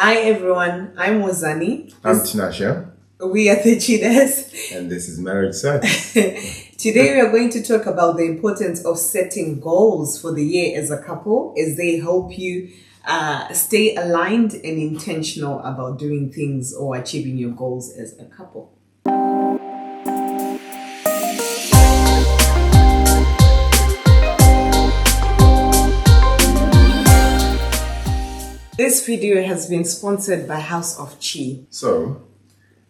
Hi everyone, I'm Wazani. I'm Tinasha. We are the Cheetahs. And this is Marriage Sex. Today we are going to talk about the importance of setting goals for the year as a couple, as they help you stay aligned and intentional about doing things or achieving your goals as a couple. This video has been sponsored by House of Chi. So,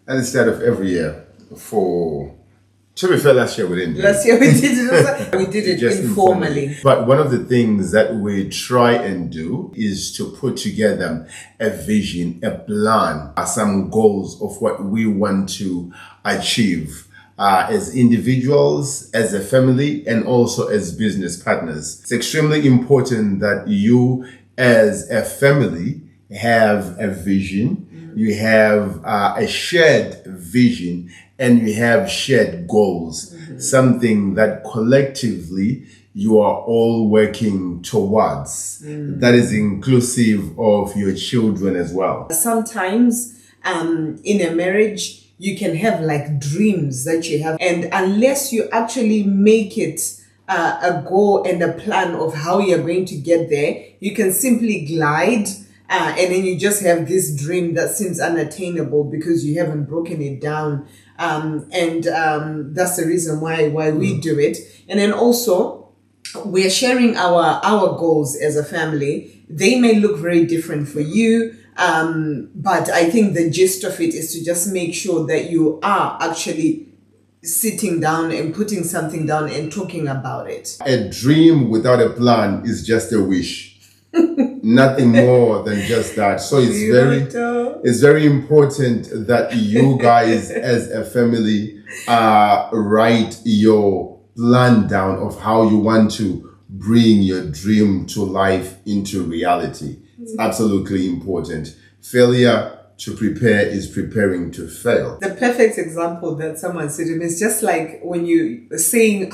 at the start of every year, to be fair, last year we didn't do it. Last year we did it. We did it Just informally. But one of the things that we try and do is to put together a vision, a plan, some goals of what we want to achieve as individuals, as a family, and also as business partners. It's extremely important that you as a family have a vision, you have a shared vision, and you have shared goals, something that collectively you are all working towards. That is inclusive of your children as well. Sometimes in a marriage, you can have like dreams that you have, and unless you actually make it a goal and a plan of how you're going to get there, you can simply glide and then you just have this dream that seems unattainable because you haven't broken it down. That's the reason why we do it. And then also, we're sharing our goals as a family. They may look very different for you, but I think the gist of it is to just make sure that you are actually sitting down and putting something down and talking about it. A dream without a plan is just a wish. Nothing more than just that. So it's very important that you guys as a family write your plan down of how you want to bring your dream to life into reality. It's absolutely important. Failure to prepare is preparing to fail. The perfect example that someone said to me is just like when you are saying,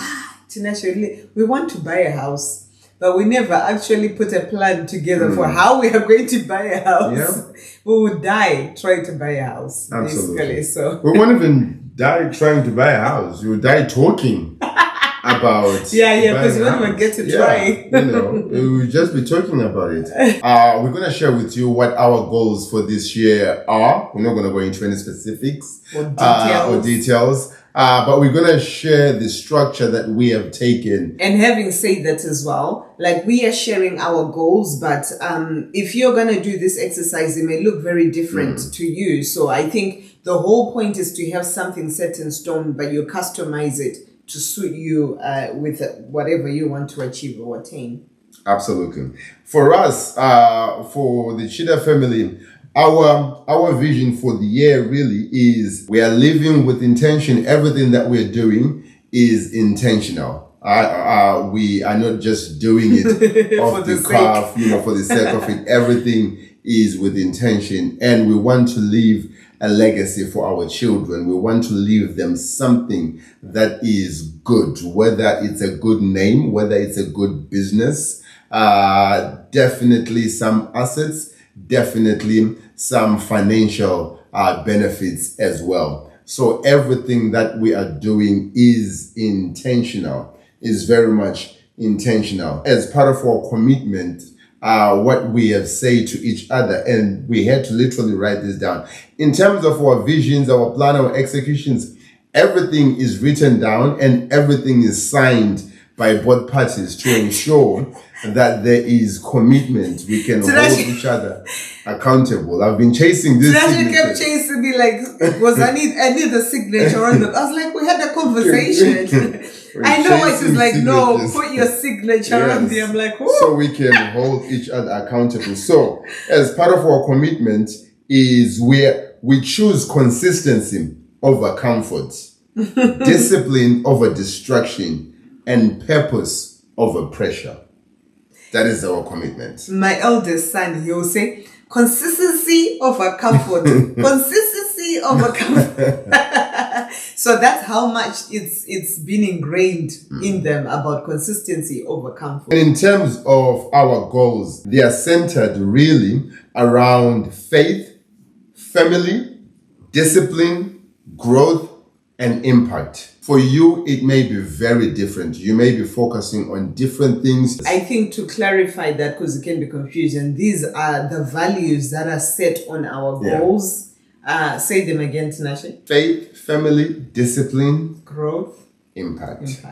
Tinasha, we want to buy a house, but we never actually put a plan together for how we are going to buy a house. Yeah. We would die trying to buy a house. Absolutely. Basically, so. We won't even die trying to buy a house. We will die talking about because we won't even get to try. We will just be talking about it. We're going to share with you what our goals for this year are. We're not going to go into any specifics or details. But we're going to share the structure that we have taken. And having said that as well, like we are sharing our goals, but if you're going to do this exercise, it may look very different to you. So I think the whole point is to have something set in stone, but you customize it to suit you with whatever you want to achieve or attain. Absolutely. For us, for the Cheetah family, our vision for the year really is we are living with intention. Everything that we're doing is intentional. We are not just doing it off the cuff, for the sake of it. Everything is with intention, and we want to leave a legacy for our children. We want to leave them something that is good, whether it's a good name, whether it's a good business, definitely some assets, definitely some financial benefits as well. So everything that we are doing is intentional, is very much intentional. As part of our commitment, what we have said to each other, and we had to literally write this down. In terms of our visions, our plan, our executions, everything is written down and everything is signed by both parties to ensure that there is commitment. We can hold each other accountable. I've been chasing this. Tinasha kept chasing me like, I need the signature on them. I was like, we had a conversation. I know it is like, no, put your signature on there. I'm like, whoo. So we can hold each other accountable. So as part of our commitment is we choose consistency over comfort, discipline over distraction, and purpose over pressure. That is our commitment. My eldest son, he will say, consistency over comfort. Consistency over comfort. So that's how much it's been ingrained in them about consistency over comfort. And in terms of our goals, they are centered really around faith, family, discipline, growth, and impact. For you, it may be very different. You may be focusing on different things. I think to clarify that, because it can be confusing, these are the values that are set on our goals. Say them again, Tinashe. Faith, family, discipline, growth, impact.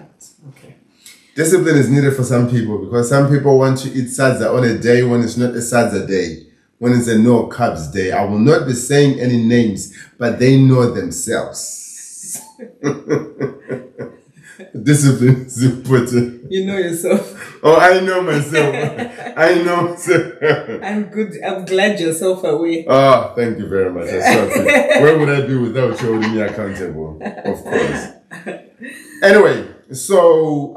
Okay. Discipline is needed for some people because some people want to eat sadza on a day when it's not a sadza day, when it's a no carbs day. I will not be saying any names, but they know themselves. Discipline is important. You know yourself. Oh, I know myself. I know myself. I'm good. I'm glad you're self-aware. Oh, thank you very much. Where would I be without you holding me accountable? Of course. Anyway, so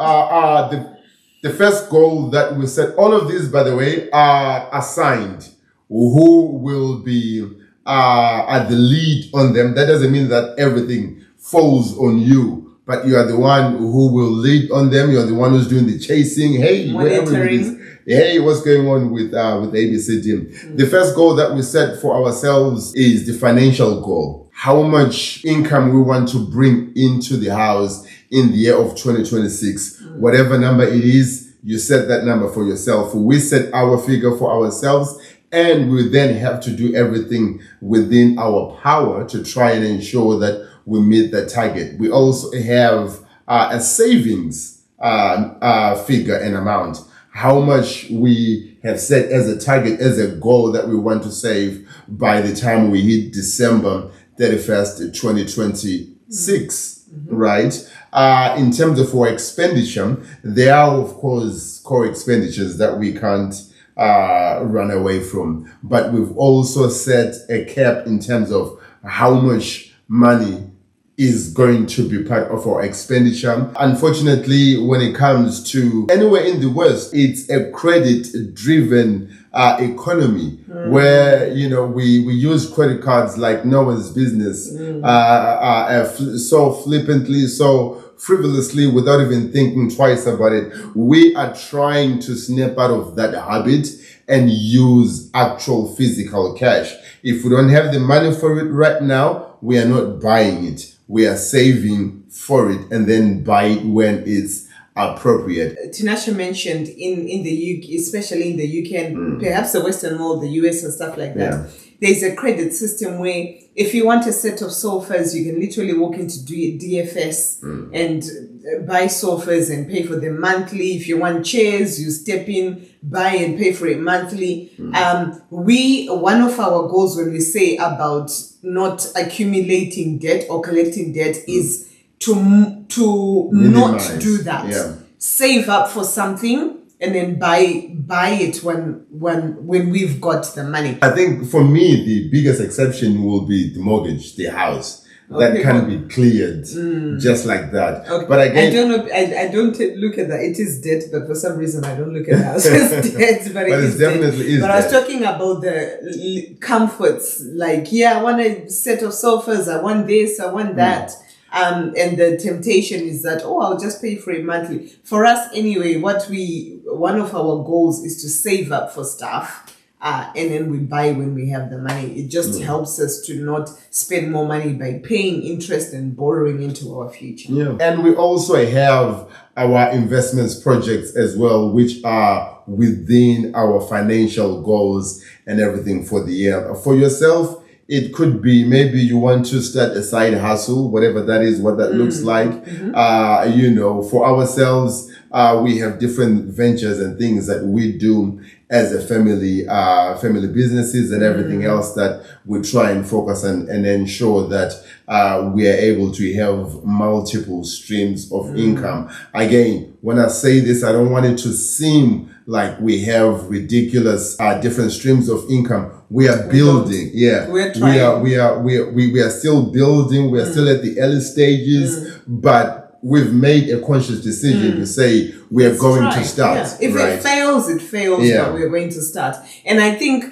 the first goal that we set, all of these, by the way, are assigned. Who will be at the lead on them? That doesn't mean that everything falls on you, but you are the one who will lead on them. You are the one who's doing the chasing. Hey, monitoring. Hey, what's going on with ABCD? The first goal that we set for ourselves is the financial goal. How much income we want to bring into the house in the year of 2026. Whatever number it is, you set that number for yourself. We set our figure for ourselves, and we then have to do everything within our power to try and ensure that we meet the target. We also have a savings figure and amount. How much we have set as a target, as a goal that we want to save by the time we hit December 31st, 2026, right? In terms of our expenditure, there are, of course, core expenditures that we can't run away from. But we've also set a cap in terms of how much money is going to be part of our expenditure. Unfortunately, when it comes to anywhere in the West, it's a credit-driven economy where, you know, we use credit cards like no one's business, so flippantly, so frivolously, without even thinking twice about it. We are trying to snap out of that habit and use actual physical cash. If we don't have the money for it right now, we are not buying it. We are saving for it and then buy it when it's appropriate. Tinashe mentioned in the UK, especially in the UK and perhaps the Western world, the US and stuff like that. There's a credit system where if you want a set of sofas, you can literally walk into DFS and buy sofas and pay for them monthly. If you want chairs, you step in, buy and pay for it monthly. One of our goals when we say about not accumulating debt or collecting debt is to Minimize. not do that. Save up for something and then buy it when we've got the money. I think for me, the biggest exception will be the mortgage, the house. That can be cleared just like that. Okay. But again, I don't know. I don't look at that. It is debt, but for some reason I don't look at the house as debt. But it definitely is. But I was talking about the comforts. Like, I want a set of sofas. I want this. I want that. And the temptation is that, I'll just pay for it monthly. For us anyway, one of our goals is to save up for stuff. And then we buy when we have the money. It just helps us to not spend more money by paying interest and borrowing into our future. And we also have our investments projects as well, which are within our financial goals and everything for the year. For yourself, it could be maybe you want to start a side hustle, whatever that is, what that looks like. For ourselves, we have different ventures and things that we do as a family businesses and everything else that we try and focus on and ensure that we are able to have multiple streams of income. Again, when I say this, I don't want it to seem like we have ridiculous different streams of income. We are building. We're trying. We are still building. We are still at the early stages, but we've made a conscious decision to say we are going to start. If it fails, it fails, but we're going to start. And I think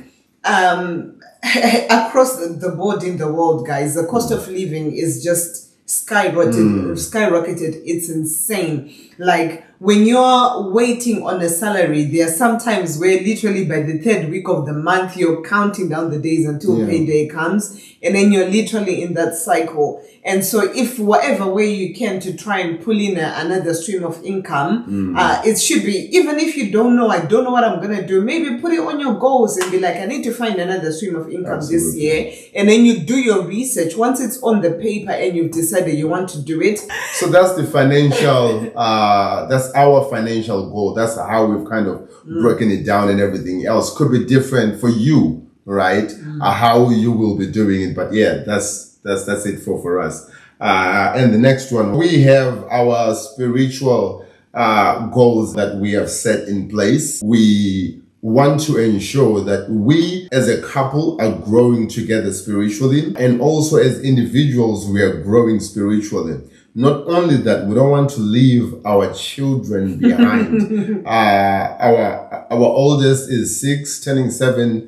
across the board in the world, guys, the cost of living is just skyrocketed. It's insane. Like when you're waiting on a salary, there are some times where literally by the third week of the month, you're counting down the days until payday comes. And then you're literally in that cycle. And so if whatever way you can to try and pull in another stream of income, it should be, even if you don't know, I don't know what I'm going to do, maybe put it on your goals and be like, I need to find another stream of income this year. And then you do your research. Once it's on the paper and you've decided you want to do it. So that's the financial, that's our financial goal. That's how we've kind of broken it down, and everything else could be different for you, right? How you will be doing it. But yeah, that's it for us. And the next one, we have our spiritual goals that we have set in place. We want to ensure that we as a couple are growing together spiritually, and also as individuals we are growing spiritually. Not only that, we don't want to leave our children behind. Our oldest is 6, turning 7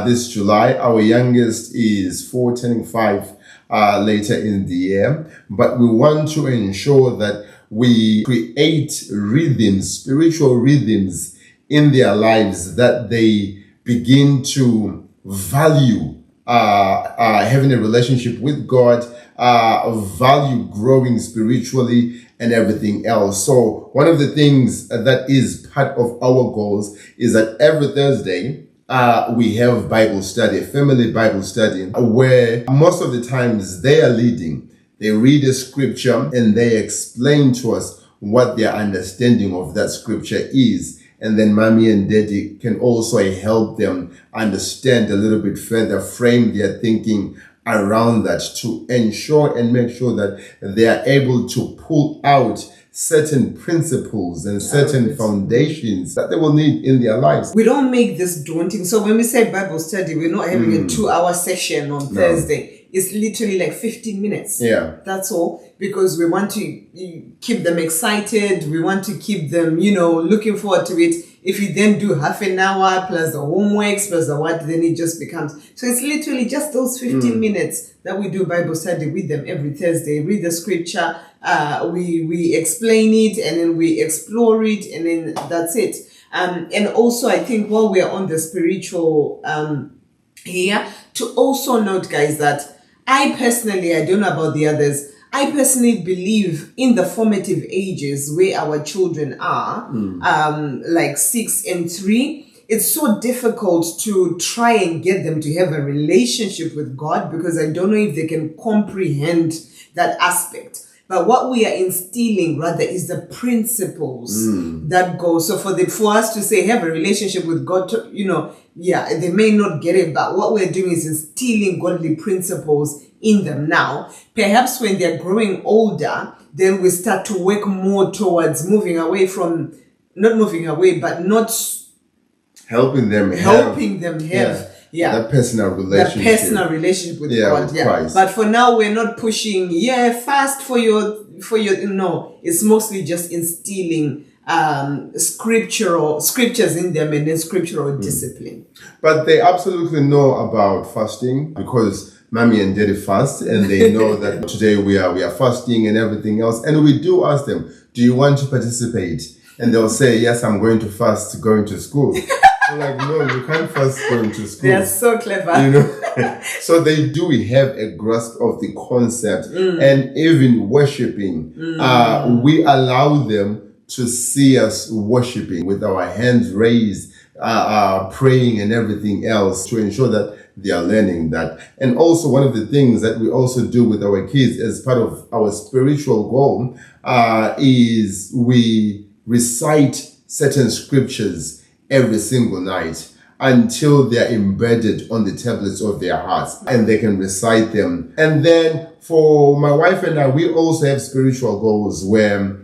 this July. Our youngest is 4, turning 5 later in the year. But we want to ensure that we create rhythms, spiritual rhythms in their lives, that they begin to value having a relationship with God, value growing spiritually, and everything else. So one of the things that is part of our goals is that every Thursday we have Bible study, a family Bible study, where most of the times they are leading. They read a scripture and they explain to us what their understanding of that scripture is. And then mommy and daddy can also help them understand a little bit further, frame their thinking around that, to ensure and make sure that they are able to pull out certain principles and certain foundations that they will need in their lives. We don't make this daunting. So when we say Bible study, we're not having a 2-hour session on Thursday. It's literally like 15 minutes. Yeah. That's all. Because we want to keep them excited. We want to keep them, looking forward to it. If you then do half an hour plus the homeworks plus the what, then it just becomes. So it's literally just those 15 minutes that we do Bible study with them every Thursday. Read the scripture, we explain it, and then we explore it, and then that's it. And also, I think while we are on the spiritual here, to also note, guys, that I personally, I don't know about the others, I personally believe in the formative ages where our children are, like 6 and 3, it's so difficult to try and get them to have a relationship with God, because I don't know if they can comprehend that aspect. But what we are instilling rather is the principles that go. So for us to say have a relationship with God, they may not get it, but what we're doing is instilling godly principles in them now. Perhaps when they're growing older, then we start to work more towards not helping them have that personal relationship. With God. Christ. But for now, we're not pushing, fast for your, no, it's mostly just instilling scriptures in them, and then scriptural discipline. But they absolutely know about fasting, because mommy and daddy fast, and they know that today we are fasting and everything else. And we do ask them, do you want to participate? And they'll say, yes, I'm going to fast going to school. I'm like, no, you can't fast going to school. They're so clever. So they do have a grasp of the concept. And even worshiping, we allow them to see us worshiping with our hands raised, praying and everything else, to ensure that they are learning that. And also one of the things that we also do with our kids as part of our spiritual goal is we recite certain scriptures every single night until they're embedded on the tablets of their hearts, and they can recite them. And then for my wife and I, we also have spiritual goals where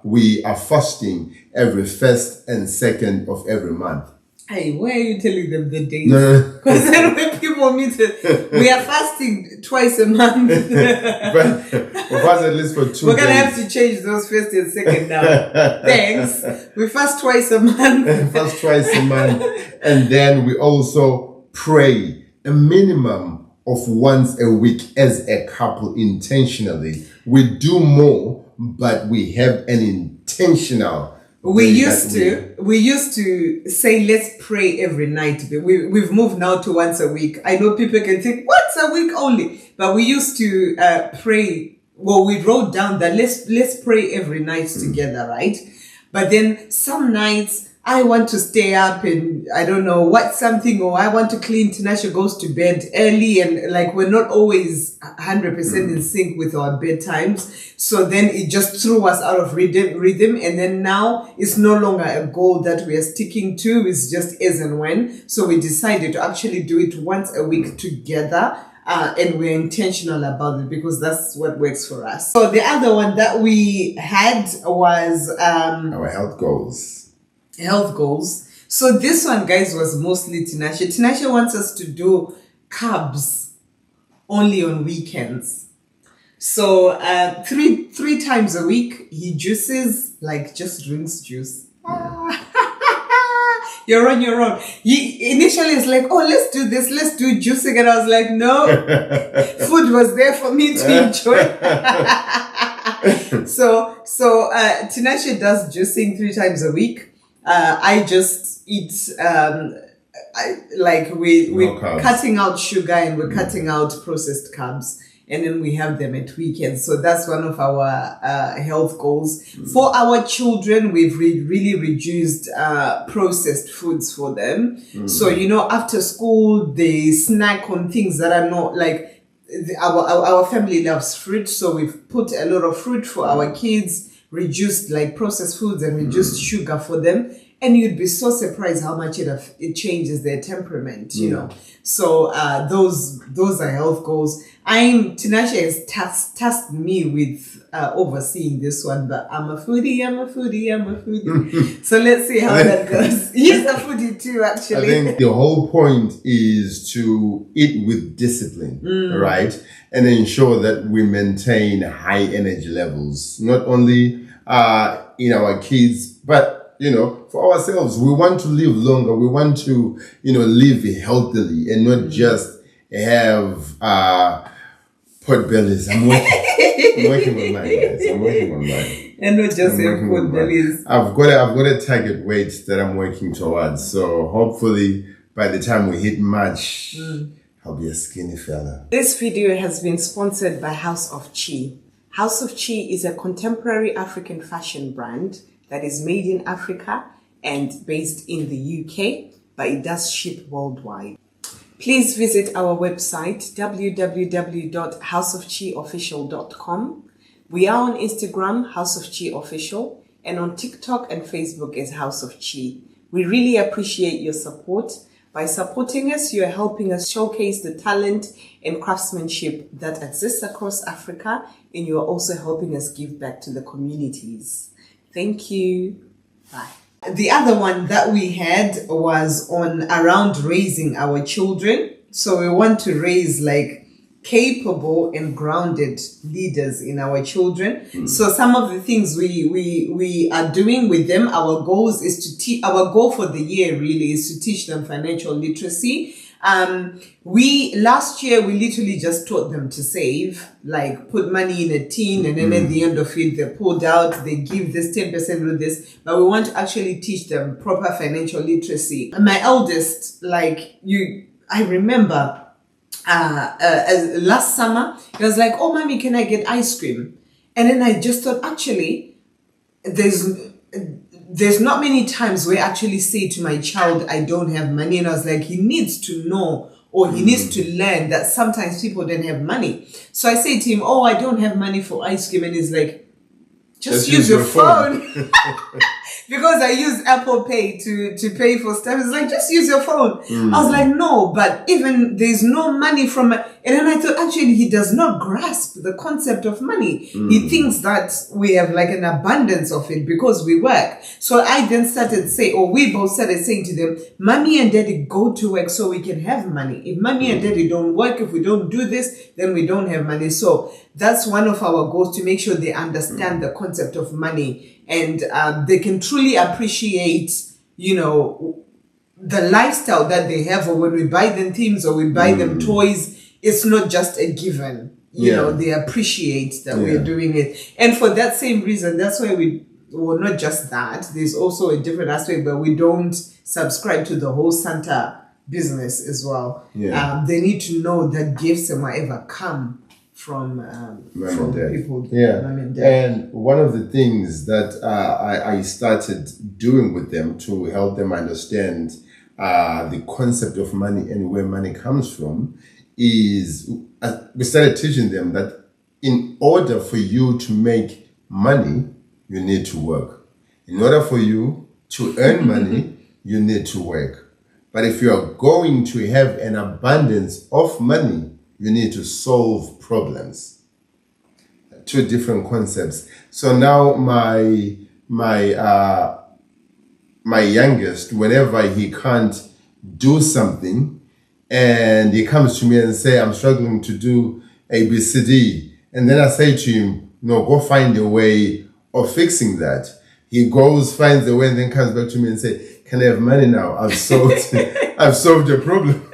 we are fasting every first and second of every month. Hey, why are you telling them the dates? Because then when people meet it, we are fasting twice a month. But we fast at least for 2 days. We're going to have to change those first and second now. Thanks. We fast twice a month. And then we also pray a minimum of once a week as a couple intentionally. We do more, but we have an intentional. We used to say, let's pray every night. We've moved now to once a week. I know people can think, once a week only? But we used to pray. Well, we wrote down that let's pray every night together, right? But then some nights I want to stay up and I don't know what something, or I want to clean. Tinashe goes to bed early, and like we're not always 100% in sync with our bedtimes. So then it just threw us out of rhythm. And then now it's no longer a goal that we are sticking to. It's just as and when. So we decided to actually do it once a week together. And we're intentional about it because that's what works for us. So the other one that we had was our health goals. So this one, guys, was mostly Tinashe. Tinashe wants us to do carbs only on weekends. So three times a week he juices, like just drinks juice. You're on your own. He initially is like, oh, let's do this, let's do juicing. And I was like, no, food was there for me to enjoy. So Tinashe does juicing 3 times a week. I just eat, we're cutting out sugar and we're cutting out processed carbs. And then we have them at weekends. So that's one of our health goals. For our children, we've really reduced processed foods for them. So, after school, they snack on things that are not like, our family loves fruit. So we've put a lot of fruit for our kids, reduced like processed foods and reduced sugar for them. And you'd be so surprised how much it changes their temperament, you know. So those are health goals. Tinashe has tasked me with overseeing this one, but I'm a foodie. So let's see how that goes. He's a foodie too, actually. I think the whole point is to eat with discipline, right? And ensure that we maintain high energy levels, not only in our kids, but for ourselves. We want to live longer. We want to, live healthily and not just have pot bellies. I'm working on mine, guys. I'm working on mine. And not just have pot bellies. I've got a target weight that I'm working towards. So hopefully by the time we hit March, I'll be a skinny fella. This video has been sponsored by House of Chi. House of Chi is a contemporary African fashion brand that is made in Africa and based in the UK, but it does ship worldwide. Please visit our website, www.houseofchiofficial.com. We are on Instagram, House of Chi Official, and on TikTok and Facebook as House of Chi. We really appreciate your support. By supporting us, you are helping us showcase the talent and craftsmanship that exists across Africa, and you are also helping us give back to the communities. Thank you. Bye. The other one that we had was around raising our children. So we want to raise like capable and grounded leaders in our children. So some of the things we are doing with them, our goal for the year really is to teach them financial literacy. Last year we literally just taught them to save, like put money in a tin, and then at the end of it they pulled out, they give this 10% with this, but we want to actually teach them proper financial literacy. And my eldest, I remember last summer he was like, oh mommy, can I get ice cream? And then I just thought, actually there's not many times where I actually say to my child, I don't have money. And I was like, he needs to know, or he needs to learn that sometimes people don't have money. So I say to him, oh, I don't have money for ice cream. And he's like, just use your phone. Because I use Apple Pay to pay for stuff. It's like, just use your phone. I was like, no, but even there's no money from and then I thought, actually, he does not grasp the concept of money. He thinks that we have like an abundance of it because we work. So I then we both started saying to them, mommy and daddy go to work so we can have money. If mommy and daddy don't work, if we don't do this, then we don't have money. So that's one of our goals, to make sure they understand the concept of money. And they can truly appreciate, the lifestyle that they have, or when we buy them things or we buy them toys, it's not just a given. They appreciate that we're doing it. And for that same reason, that's why not just that, there's also a different aspect, but we don't subscribe to the whole Santa business as well. They need to know that gifts and whatever come from people. Mom and dad. And one of the things that I started doing with them to help them understand the concept of money and where money comes from is we started teaching them that in order for you to make money, you need to work. In order for you to earn money, you need to work. But if you are going to have an abundance of money, you need to solve problems. Two different concepts. So now my youngest, whenever he can't do something, and he comes to me and say, I'm struggling to do ABCD. And then I say to him, no, go find a way of fixing that. He goes, finds a way, and then comes back to me and say, can I have money now? I've solved the problem.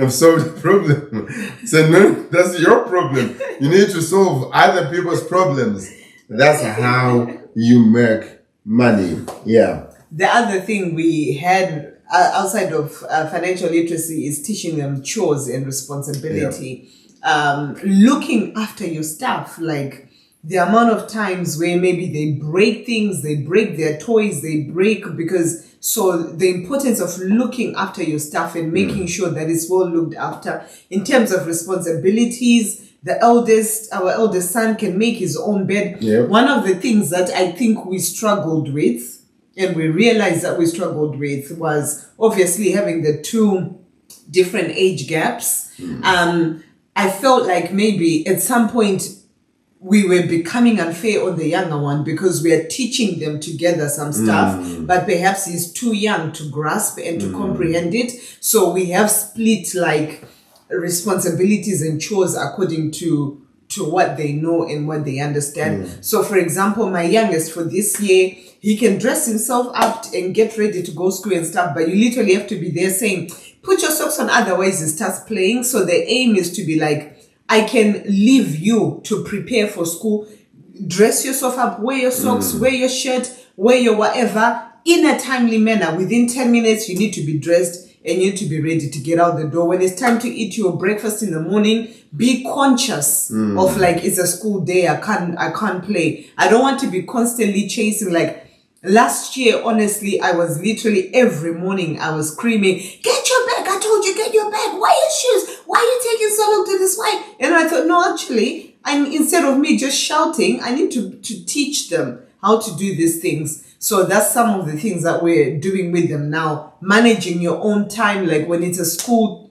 I've solved the problem. I said, no, that's your problem. You need to solve other people's problems. That's how you make money. Yeah. The other thing we had outside of financial literacy is teaching them chores and responsibility. Looking after your stuff, like the amount of times where maybe they break things, they break their toys, so the importance of looking after your stuff and making sure that it's well looked after. In terms of responsibilities, our eldest son can make his own bed. One of the things that I think we struggled with, and we realized that we struggled with, was obviously having the two different age gaps. I felt like maybe at some point we were becoming unfair on the younger one because we are teaching them together some stuff, but perhaps he's too young to grasp and to comprehend it. So we have split like responsibilities and chores according to what they know and what they understand. So for example, my youngest for this year, he can dress himself up and get ready to go school and stuff, but you literally have to be there saying, put your socks on, otherwise he starts playing. So the aim is to be like, I can leave you to prepare for school. Dress yourself up, wear your socks, wear your shirt, wear your whatever, in a timely manner. Within 10 minutes, you need to be dressed and you need to be ready to get out the door. When it's time to eat your breakfast in the morning, be conscious of like, it's a school day, I can't play. I don't want to be constantly chasing. Like last year, honestly, I was literally every morning I was screaming, get your bag, I told you, get your bag, why your shoes, why are you taking so long to this way? And I thought, no, actually, instead of me just shouting, I need to teach them how to do these things. So that's some of the things that we're doing with them now. Managing your own time, like when it's a school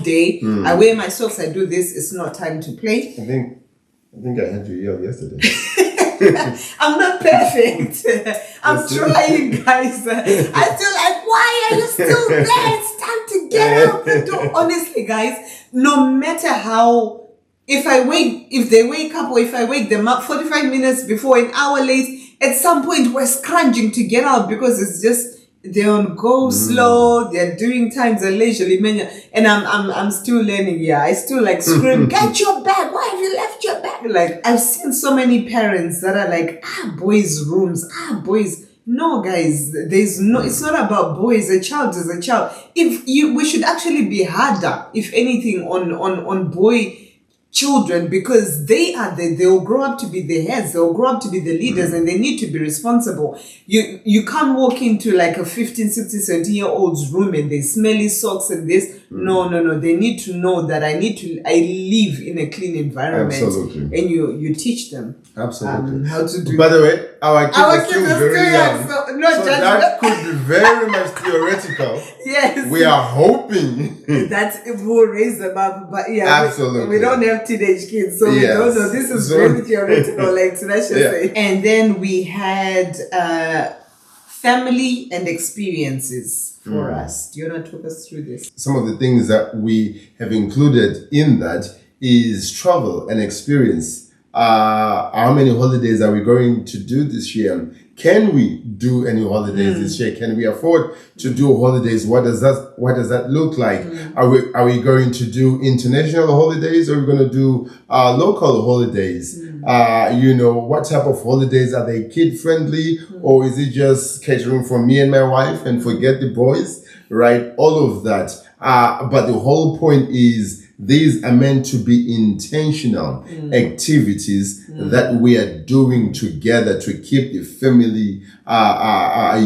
day, I wear my socks, I do this, it's not time to play. I think I had you yell yesterday. I'm not perfect. I'm trying, guys. I still like, why are you still there? It's time to get out the door. Honestly, guys, no matter how, if they wake up or if I wake them up 45 minutes before, an hour late, at some point we're scrunching to get out because it's just, they're on go slow, they're doing times a leisurely manner, and I'm still learning. I still like scream, get your bag, why have you left your bag? Like I've seen so many parents that are like, boys' rooms, boys. No, guys, it's not about boys. A child is a child. We should actually be harder, if anything, on boy children, because they'll grow up to be the heads, they'll grow up to be the leaders, and they need to be responsible. You can't walk into like a 15, 16, 17-year-old's room and they smelly socks and this. No. They need to know that I live in a clean environment. Absolutely. And you teach them. Absolutely. How to do. By the way, our kids are still very young. So that could be very much theoretical. Yes. We are hoping that we'll raise them up. But absolutely. We don't have teenage kids, so we don't know. This is very theoretical, like Tinashe said. And then we had family and experiences for us. Do you want to talk us through this? Some of the things that we have included in that is travel and experience. How many holidays are we going to do this year? Can we do any holidays this year? Can we afford to do holidays? What does that look like? Are we going to do international holidays, or are we going to do local holidays? What type of holidays are they kid friendly, or is it just catering for me and my wife and forget the boys? Right? All of that. But the whole point is, these are meant to be intentional activities that we are doing together to keep the family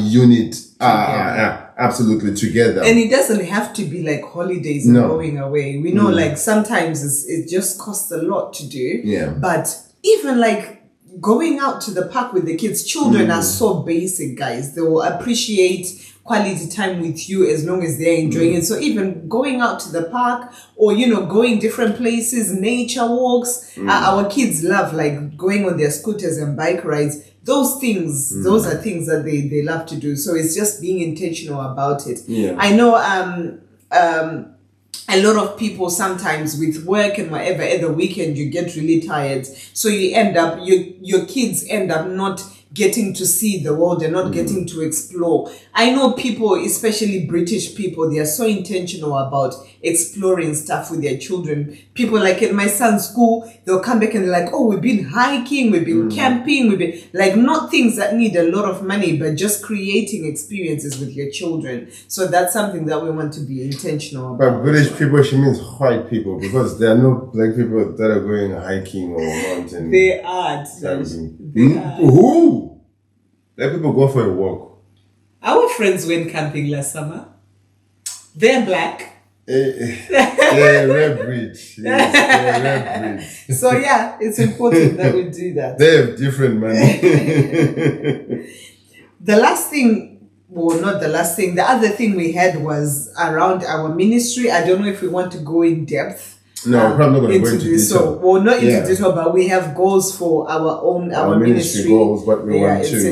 unit absolutely together. And it doesn't have to be like holidays and going away. We know like sometimes it just costs a lot to do. Yeah. But even like going out to the park with the kids, children are so basic, guys. They will appreciate quality time with you as long as they're enjoying it. So even going out to the park, or going different places, nature walks, our kids love like going on their scooters and bike rides. Those things, those are things that they love to do. So it's just being intentional about it. I know a lot of people sometimes with work and whatever, at the weekend you get really tired, so you end up your kids end up not getting to see the world and not getting to explore. I know people, especially British people, they are so intentional about exploring stuff with their children. People like in my son's school, they'll come back and they're like, oh, we've been hiking, we've been camping, we've been like, not things that need a lot of money, but just creating experiences with your children. So that's something that we want to be intentional about. By British people, she means white people, because there are no black people that are going hiking or mountain. They are. Who? Let people go for a walk. Our friends went camping last summer. They're black. They're red bridge. Yes, they're red bridge. So yeah, it's important that we do that. They have different money. The last thing, well, not the last thing, the other thing we had was around our ministry. I don't know if we want to go in depth. No, we're probably not going to go into this. detail. So, well, not into detail, but we have goals for our ministry goals, what we want to.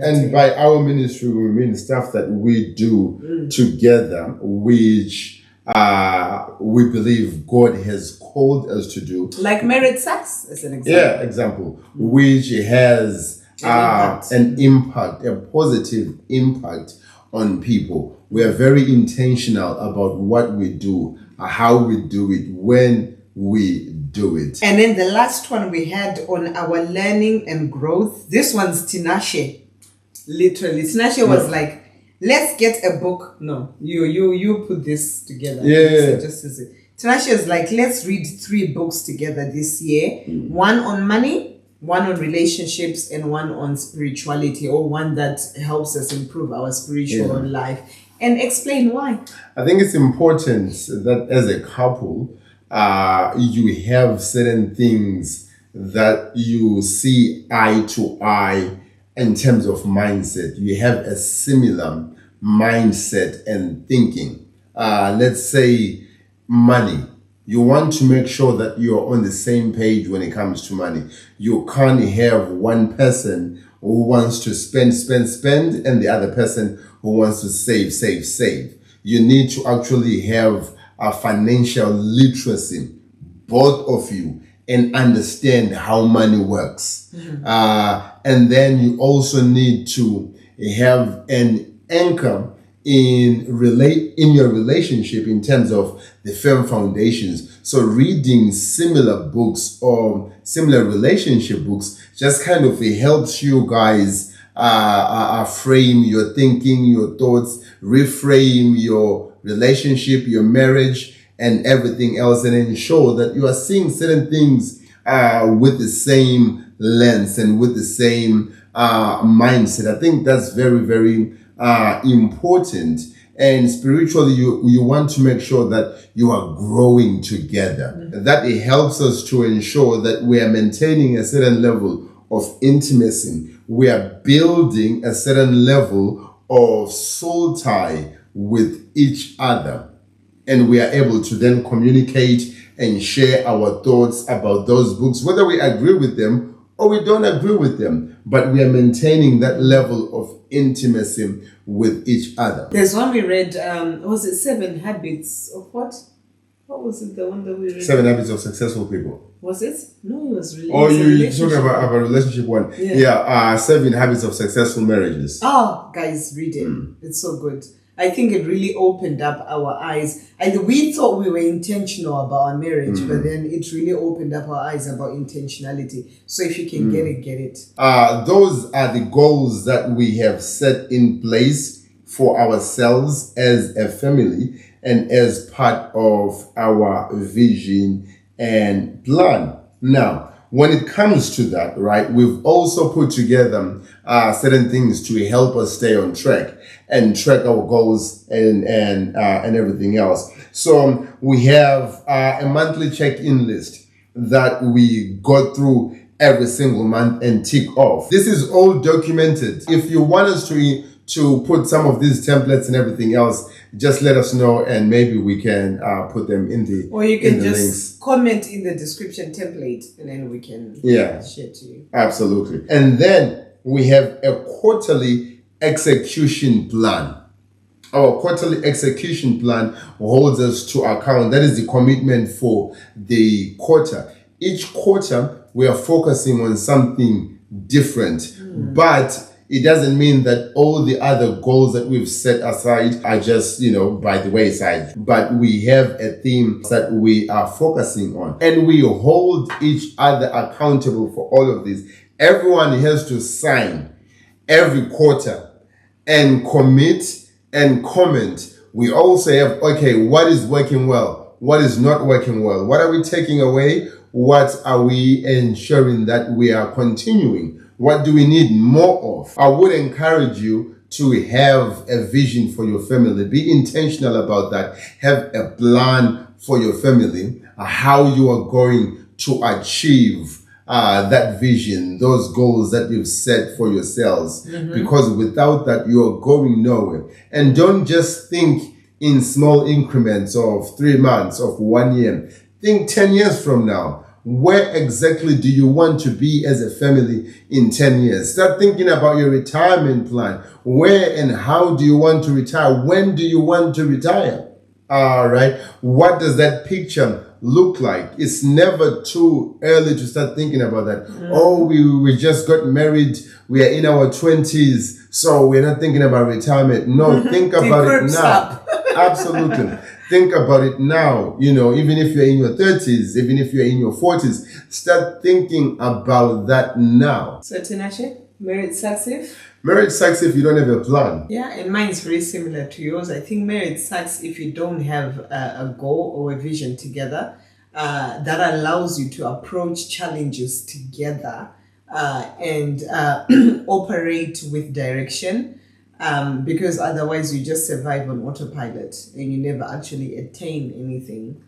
And by our ministry, we mean stuff that we do together, which we believe God has called us to do. Like Merit Sacks, as an example. Yeah, example. Which has an impact, a positive impact on people. We are very intentional about what we do, how we do it, when we do it. And then the last one we had on our learning and growth, this one's Tinashe. Literally, Tinashe was like, let's get a book. No, you put this together. Yeah. Tinashe is like, let's read 3 books together this year. One on money, one on relationships, and one on spirituality, or one that helps us improve our spiritual life. And explain why. I think it's important that as a couple, you have certain things that you see eye to eye in terms of mindset. You have a similar mindset and thinking. Let's say money. You want to make sure that you're on the same page when it comes to money. You can't have one person who wants to spend, and the other person who wants to save. You need to actually have a financial literacy, both of you, and understand how money works. And then you also need to have an anchor in your relationship in terms of the firm foundations. So reading similar books or similar relationship books just kind of helps you guys frame your thinking, your thoughts, reframe your relationship, your marriage, and everything else, and ensure that you are seeing certain things with the same lens and with the same mindset. I think that's very, very important. And spiritually, you want to make sure that you are growing together. That it helps us to ensure that we are maintaining a certain level of intimacy. We are building a certain level of soul tie with each other. And we are able to then communicate and share our thoughts about those books, whether we agree with them or we don't agree with them. But we are maintaining that level of intimacy with each other. There's one we read, was it 7 Habits of what? What was it? The one that we read? 7 Habits of Successful People. Was it? No, it was really. Oh, it's a you're relationship talking one. about a relationship one. Yeah. 7 Habits of Successful Marriages. Oh, guys, read it. It's so good. I think it really opened up our eyes. And we thought we were intentional about our marriage, but then it really opened up our eyes about intentionality. So if you can get it, get it. Those are the goals that we have set in place for ourselves as a family and as part of our vision and plan. Now, when it comes to that, right, we've also put together certain things to help us stay on track and track our goals and everything else. So we have a monthly check-in list that we go through every single month and tick off. This is all documented. If you want us to put some of these templates and everything else, just let us know and maybe we can put them in the Or you can just links. comment in the description template and then we can share to you. Absolutely. And then we have a quarterly execution plan. Our quarterly execution plan holds us to account. That is the commitment for the quarter. Each quarter, we are focusing on something different, but it doesn't mean that all the other goals that we've set aside are just, by the wayside. But we have a theme that we are focusing on. And we hold each other accountable for all of this. Everyone has to sign every quarter and commit and comment. We also have, okay, what is working well? What is not working well? What are we taking away? What are we ensuring that we are continuing? What do we need more of? I would encourage you to have a vision for your family. Be intentional about that. Have a plan for your family, how you are going to achieve that vision, those goals that you've set for yourselves. Because without that, you are going nowhere. And don't just think in small increments of 3 months, of 1 year. Think 10 years from now. Where exactly do you want to be as a family in 10 years? Start thinking about your retirement plan. Where and how do you want to retire? When do you want to retire? All right. What does that picture look like? It's never too early to start thinking about that. Oh, we just got married. We are in our 20s. So we're not thinking about retirement. No, think about it now. Absolutely. Think about it now. Even if you're in your 30s, even if you're in your 40s, start thinking about that now. So Tinashe, marriage sucks if? Marriage sucks if you don't have a plan. Yeah, and mine is very similar to yours. I think marriage sucks if you don't have a goal or a vision together that allows you to approach challenges together and operate with direction. Because otherwise you just survive on autopilot and you never actually attain anything.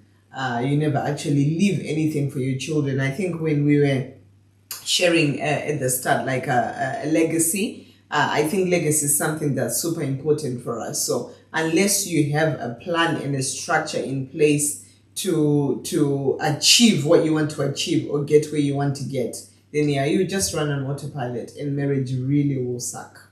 You never actually leave anything for your children. I think when we were sharing at the start, like a legacy, I think legacy is something that's super important for us. So unless you have a plan and a structure in place to achieve what you want to achieve or get where you want to get, then you just run on autopilot and marriage really will suck.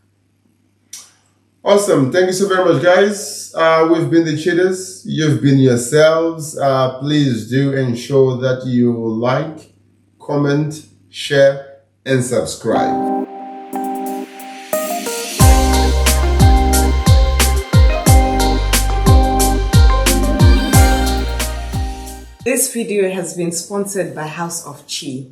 Awesome. Thank you so very much, guys. We've been the Cheaters. You've been yourselves. Please do ensure that you like, comment, share, and subscribe. This video has been sponsored by House of Chi.